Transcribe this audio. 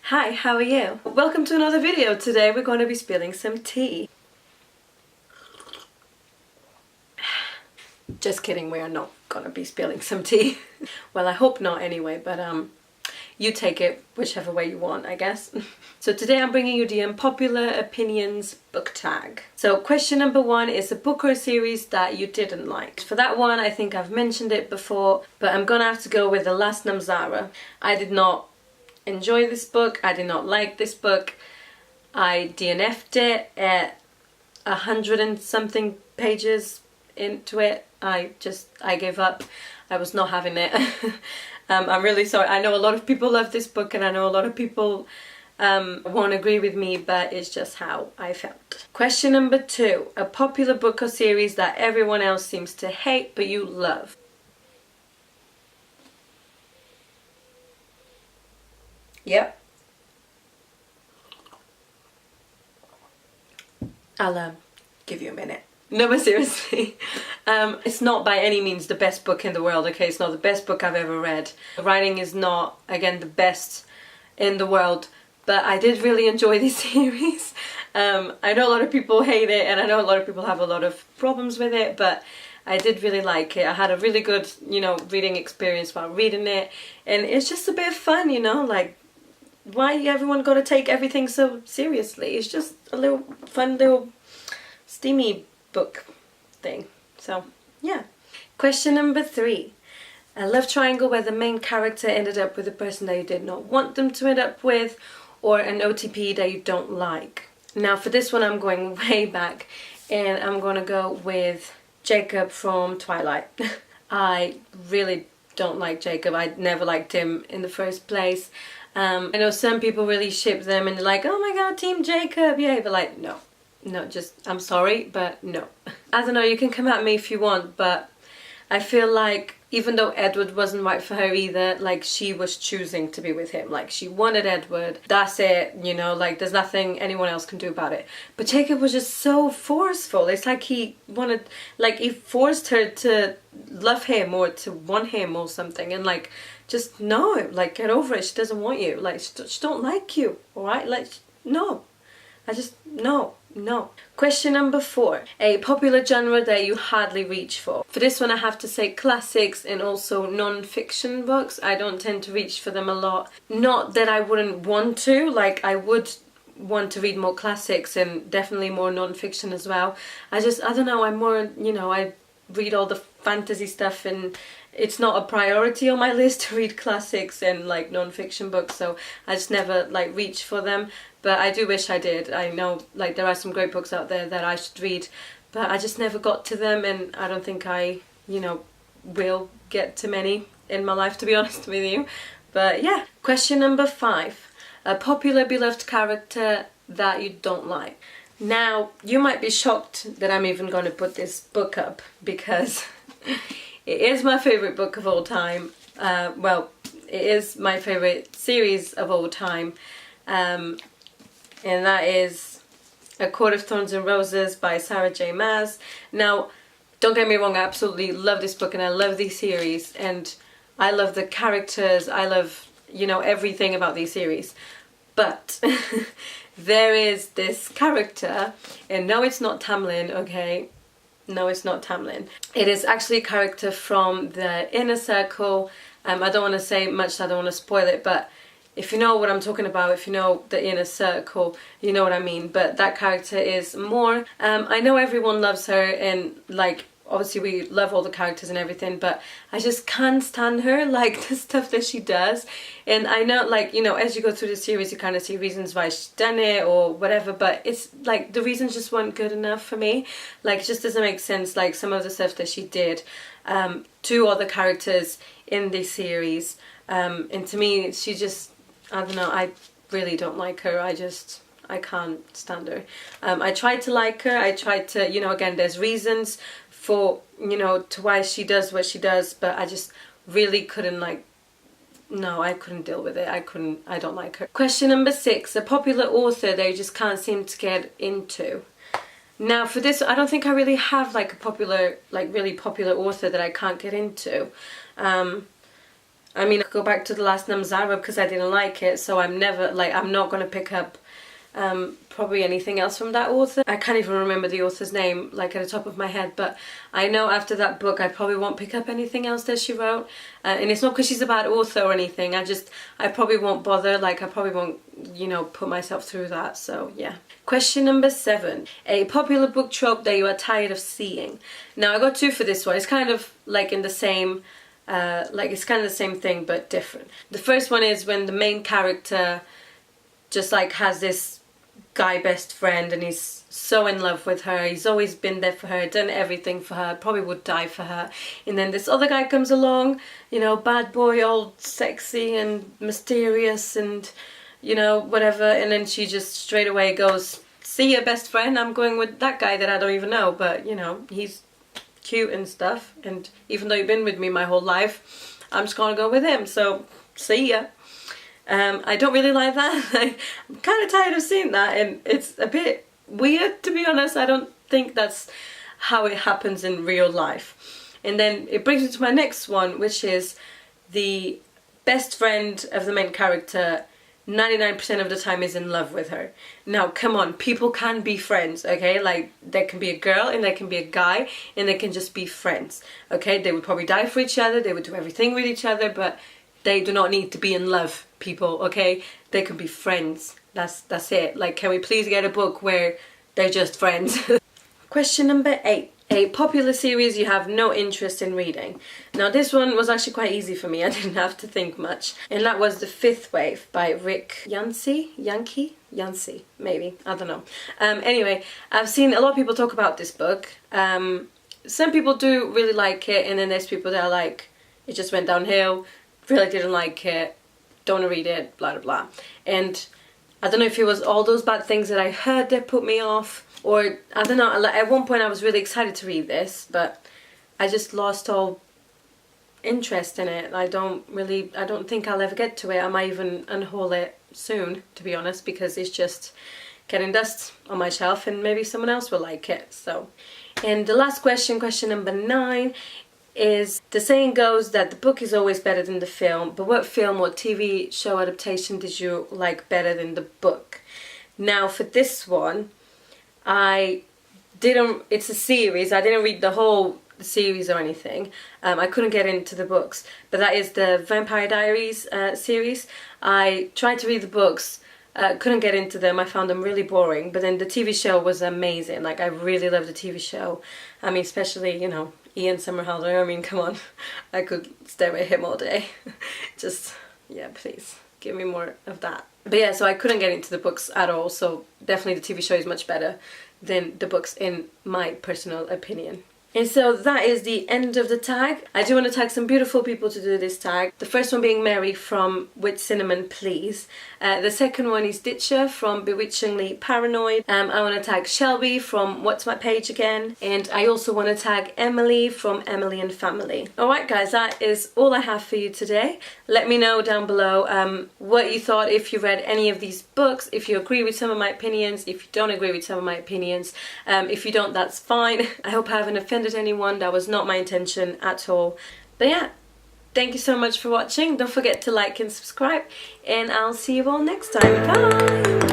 Hi, how are you? Welcome to another video. Today we're going to be spilling some tea. Just kidding, we are not going to be spilling some tea. Well, I hope not anyway, but you take it whichever way you want, I guess. So today I'm bringing you the Unpopular Opinions book tag. So question number 1 is a book or a series that you didn't like. For that one, I think I've mentioned it before, but I'm gonna have to go with The Last Namzara. I did not enjoy this book. I did not like this book. I DNF'd it at 100 and something pages into it. I gave up. I was not having it. I'm really sorry. I know a lot of people love this book and I know a lot of people won't agree with me, but it's just how I felt. Question number 2. A popular book or series that everyone else seems to hate but you love. Yep. I'll give you a minute. No, but seriously, it's not by any means the best book in the world, okay? It's not the best book I've ever read. The writing is not, again, the best in the world, but I did really enjoy this series. I know a lot of people hate it, and I know a lot of people have a lot of problems with it, but I did really like it. I had a really good, reading experience while reading it, and it's just a bit of fun, like, why everyone got to take everything so seriously? It's just a little fun little steamy book thing. So yeah. Question number 3. A love triangle where the main character ended up with a person that you did not want them to end up with, or an OTP that you don't like. Now for this one I'm going way back and I'm gonna go with Jacob from Twilight. I really don't like Jacob. I never liked him in the first place. I know some people really ship them and they're like, oh my god, Team Jacob, yay, but like, no, just, I'm sorry, but no. I don't know, you can come at me if you want, but I feel like even though Edward wasn't right for her either, like, she was choosing to be with him. Like, she wanted Edward, that's it, like, there's nothing anyone else can do about it. But Jacob was just so forceful. It's like he wanted, like, he forced her to love him or to want him or something, and like, just no, like, get over it. She doesn't want you. Like, she don't like you, alright? Like, no. No. Question number 4. A popular genre that you hardly reach for. For this one I have to say classics and also non-fiction books. I don't tend to reach for them a lot. Not that I wouldn't want to, like, I would want to read more classics and definitely more non-fiction as well. I don't know, I'm more, I read all the fantasy stuff and it's not a priority on my list to read classics and like non-fiction books, so I just never like reach for them. But I do wish I did. I know like there are some great books out there that I should read, but I just never got to them, and I don't think I, will get to many in my life, to be honest with you. But yeah. Question number 5. A popular beloved character that you don't like. Now, you might be shocked that I'm even going to put this book up, because it is my favourite book of all time. Well, it is my favourite series of all time. And that is A Court of Thorns and Roses by Sarah J. Maas. Now, don't get me wrong, I absolutely love this book and I love these series. And I love the characters, I love, everything about these series. But there is this character, and no, it's not Tamlin, okay? No, it's not Tamlin. It is actually a character from the Inner Circle. I don't want to say much, I don't want to spoil it, but if you know what I'm talking about, if you know the Inner Circle, you know what I mean. But that character is more, I know everyone loves her, and like, obviously we love all the characters and everything, but I just can't stand her, like the stuff that she does. And I know, like, as you go through the series you kind of see reasons why she's done it or whatever, but it's like the reasons just weren't good enough for me. Like, it just doesn't make sense, like some of the stuff that she did to other characters in this series. And to me she just, I don't know, I really don't like her. I can't stand her. I tried to like her, I tried to, again, there's reasons for, to why she does what she does, but I just really couldn't, like, no, I couldn't deal with it. I don't like her. Question number 6. A popular author that you just can't seem to get into. Now for this, I don't think I really have like a popular, like really popular author that I can't get into. I mean, I go back to The Last Namzara because I didn't like it, so I'm never, like, I'm not gonna pick up probably anything else from that author. I can't even remember the author's name, like, at the top of my head, but I know after that book I probably won't pick up anything else that she wrote. And it's not because she's a bad author or anything, I probably won't bother, like, I probably won't, you know, put myself through that, so yeah. Question number 7. A popular book trope that you are tired of seeing. Now, I got 2 for this one. It's kind of like in the same, it's kind of the same thing but different. The first one is when the main character just like has this guy best friend and he's so in love with her, he's always been there for her, done everything for her, probably would die for her, and then this other guy comes along, you know, bad boy, all sexy and mysterious and, you know, whatever, and then she just straight away goes, see ya best friend, I'm going with that guy that I don't even know, but you know, he's cute and stuff, and even though you've been with me my whole life, I'm just gonna go with him, so see ya. I don't really like that. I'm kind of tired of seeing that, and it's a bit weird, to be honest. I don't think that's how it happens in real life. And then it brings me to my next one, which is the best friend of the main character 99% of the time is in love with her. Now, come on, people can be friends, okay? Like, there can be a girl and there can be a guy and they can just be friends, okay? They would probably die for each other, they would do everything with each other, but they do not need to be in love, people, okay? They can be friends. That's it. Like, can we please get a book where they're just friends? Question number 8. A popular series you have no interest in reading. Now, this one was actually quite easy for me. I didn't have to think much. And that was The Fifth Wave by Rick Yancey, maybe. I don't know. Anyway, I've seen a lot of people talk about this book. Some people do really like it, and then there's people that are like, it just went downhill, really didn't like it, don't want to read it, blah, blah, blah. And I don't know if it was all those bad things that I heard that put me off, or I don't know, like, at one point I was really excited to read this, but I just lost all interest in it. I don't think I'll ever get to it. I might even unhaul it soon, to be honest, because it's just getting dust on my shelf and maybe someone else will like it. So, and the last question, question number 9, is the saying goes that the book is always better than the film, but what film or TV show adaptation did you like better than the book? Now, for this one, it's a series, I didn't read the whole series or anything. I couldn't get into the books, but that is the Vampire Diaries series. I tried to read the books, couldn't get into them, I found them really boring, but then the TV show was amazing. Like, I really loved the TV show. I mean, especially, you know, Ian Somerhalder, I mean, come on, I could stare at him all day. Just, yeah, please, give me more of that. But yeah, so I couldn't get into the books at all, so definitely the TV show is much better than the books in my personal opinion. And so that is the end of the tag. I do want to tag some beautiful people to do this tag. The first one being Mary from With Cinnamon Please. The second one is Ditcher from Bewitchingly Paranoid. I want to tag Shelby from What's My Page Again. And I also want to tag Emily from Emily and Family. Alright guys, that is all I have for you today. Let me know down below what you thought, if you read any of these books, if you agree with some of my opinions, if you don't agree with some of my opinions. If you don't, that's fine. I hope I haven't offended anyone. That was not my intention at all. But yeah, thank you so much for watching. Don't forget to like and subscribe, and I'll see you all next time. Bye!